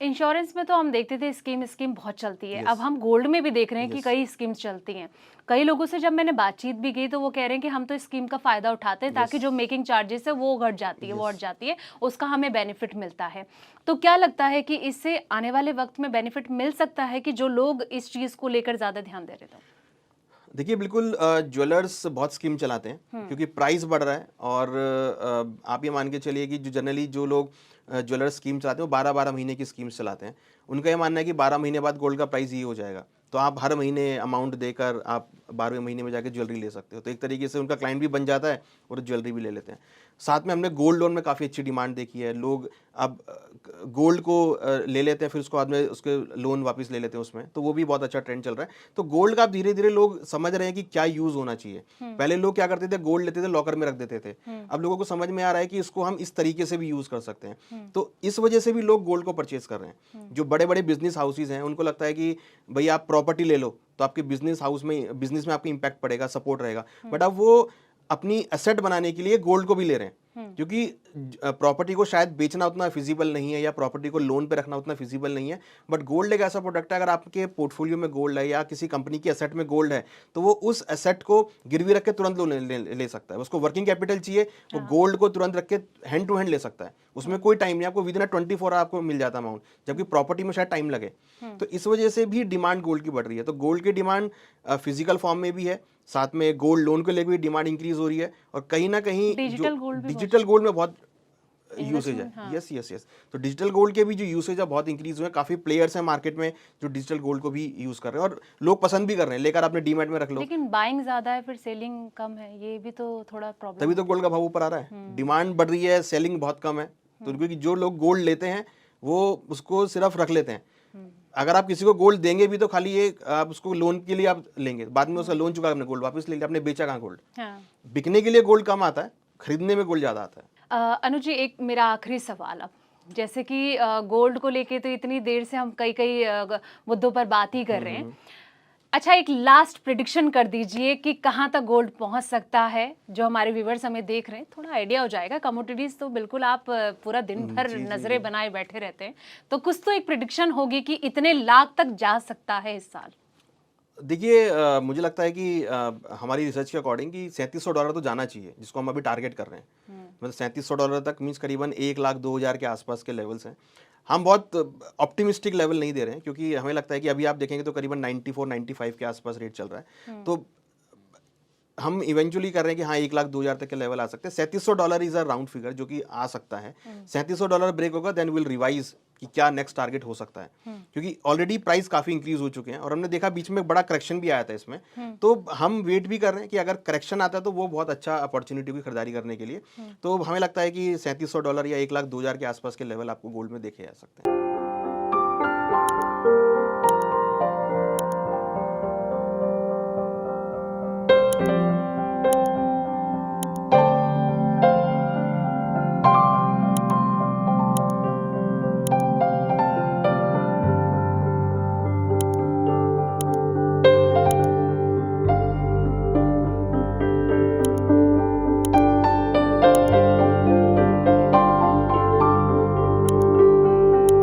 Insurance में तो हम देखते थे स्कीम बहुत चलती है। यस अब हम गोल्ड में भी देख रहे हैं कि यस कई स्कीम्स चलती हैं। कई लोगों से जब मैंने बातचीत भी की तो वो कह रहे हैं कि हम तो इस स्कीम का फ़ायदा उठाते हैं यस ताकि जो मेकिंग चार्जेस है वो घट जाती है, वो यस हट जाती है, उसका हमें बेनिफिट मिलता है। तो क्या लगता है कि इससे आने वाले वक़्त में बेनिफिट मिल सकता है कि जो लोग इस चीज़ को लेकर ज़्यादा ध्यान दे रहे थे? देखिए बिल्कुल ज्वेलर्स बहुत स्कीम चलाते हैं क्योंकि प्राइस बढ़ रहा है और आप ये मान के चलिए कि जो जनरली जो लोग ज्वेलर्स स्कीम चलाते हैं वो 12-12 महीने की स्कीम्स चलाते हैं। उनका ये मानना है कि 12 महीने बाद गोल्ड का प्राइस ये हो जाएगा, तो आप हर महीने अमाउंट देकर आप 12वें महीने में जाके ज्वेलरी ले सकते हो। तो एक तरीके से उनका क्लाइंट भी बन जाता है और ज्वेलरी भी ले लेते हैं। साथ में हमने गोल्ड लोन में काफ़ी अच्छी डिमांड देखी है। लोग अब गोल्ड को ले लेते हैं, फिर उसको बाद में उसके लोन वापस ले लेते हैं उसमें, तो वो भी बहुत अच्छा ट्रेंड चल रहा है। तो गोल्ड का अब धीरे धीरे लोग समझ रहे हैं कि क्या यूज़ होना चाहिए। पहले लोग क्या करते थे, गोल्ड लेते थे लॉकर में रख देते थे। अब लोगों को समझ में आ रहा है कि इसको हम इस तरीके से भी यूज़ कर सकते हैं। तो इस वजह से भी लोग गोल्ड को परचेज कर रहे हैं। जो बड़े बड़े बिजनेस हाउसेज हैं उनको लगता है कि भाई आप प्रॉपर्टी ले लो तो आपके बिजनेस में आपका इंपैक्ट पड़ेगा, सपोर्ट रहेगा। बट अब वो अपनी एसेट बनाने के लिए गोल्ड को भी ले रहे हैं क्योंकि प्रॉपर्टी को शायद बेचना उतना फिजिबल नहीं है या प्रॉपर्टी को लोन पे रखना उतना फिजिबल नहीं है। बट गोल्ड एक ऐसा प्रोडक्ट है, अगर आपके पोर्टफोलियो में गोल्ड है या किसी कंपनी की एसेट में गोल्ड है तो वो उस एसेट को गिरवी रख के तुरंत लोन ले सकता है। उसको वर्किंग कैपिटल चाहिए, वो गोल्ड को तुरंत रख के हैंड टू हैंड ले सकता है। उसमें कोई टाइम नहीं, आपको विदिन 24 आवर आपको मिल जाता है अमाउंट, जबकि प्रॉपर्टी में शायद टाइम लगे। तो इस वजह से भी डिमांड गोल्ड की बढ़ रही है। तो गोल्ड की डिमांड फिजिकल फॉर्म में भी है, साथ में गोल्ड लोन को लेकर भी डिमांड इंक्रीज हो रही है और कहीं ना कहीं जो डिजिटल गोल्ड में बहुत यूसेज है। यस यस यस तो डिजिटल गोल्ड के भी जो यूसेज है बहुत इंक्रीज हुए हैं। काफी प्लेयर्स हैं मार्केट में जो डिजिटल गोल्ड को भी यूज कर रहे हैं और लोग पसंद भी कर रहे हैं। लेकर आपने डीमैट में रख लो, लेकिन बाइंग ज्यादा है फिर सेलिंग कम है, ये भी तो थोड़ा प्रॉब्लम तभी तो गोल्ड का भाव ऊपर आ रहा है। डिमांड बढ़ रही है, सेलिंग बहुत कम है। तो क्योंकि जो लोग गोल्ड लेते हैं वो उसको सिर्फ रख लेते हैं। अगर आप किसी को गोल्ड देंगे भी तो खाली ये आप उसको लोन के लिए आप लेंगे, बाद में उसका लोन चुका आपने गोल्ड वापस ले लिया, आपने बेचा कहाँ गोल्ड। बिकने के लिए गोल्ड कम आता है, खरीदने में गोल्ड ज्यादा आता है। अनुज जी, एक मेरा आखिरी सवाल अब, जैसे कि गोल्ड को लेके तो इतनी देर से हम कई कई मुद्दों पर बात ही कर रहे हैं। अच्छा, एक लास्ट प्रिडिक्शन कर दीजिए कि कहाँ तक गोल्ड पहुंच सकता है। जो हमारे व्यूवर्स हमें देख रहे हैं थोड़ा आइडिया हो जाएगा। कमोडिटीज तो बिल्कुल आप पूरा दिन भर नजरें बनाए बैठे रहते हैं, तो कुछ तो एक प्रिडिक्शन होगी कि इतने लाख तक जा सकता है इस साल। देखिए मुझे लगता है कि हमारी रिसर्च के अकॉर्डिंग कि $3700 तो जाना चाहिए, जिसको हम अभी टारगेट कर रहे हैं। मतलब $3700 तक मीन्स करीबन 1,02,000 के आसपास के लेवल्स हैं। हम बहुत ऑप्टिमिस्टिक लेवल नहीं दे रहे हैं क्योंकि हमें लगता है कि अभी आप देखेंगे तो करीबन 94-95 के आसपास रेट चल रहा है। तो हम इवेंचुअली कर रहे हैं कि हाँ 1,02,000 तक के लेवल आ सकते हैं। $3700 इज अ राउंड फिगर जो कि आ सकता है। $3700 ब्रेक होगा देन विल रिवाइज कि क्या नेक्स्ट टारगेट हो सकता है, क्योंकि ऑलरेडी प्राइस काफी इंक्रीज हो चुके हैं और हमने देखा बीच में बड़ा करेक्शन भी आया था इसमें। तो हम वेट भी कर रहे हैं कि अगर करेक्शन आता है तो वो बहुत अच्छा अपॉर्चुनिटी की खरीदारी करने के लिए। तो हमें लगता है कि $3700 या 1,02,000 के आसपास के लेवल आपको गोल्ड में देखे जा सकते हैं।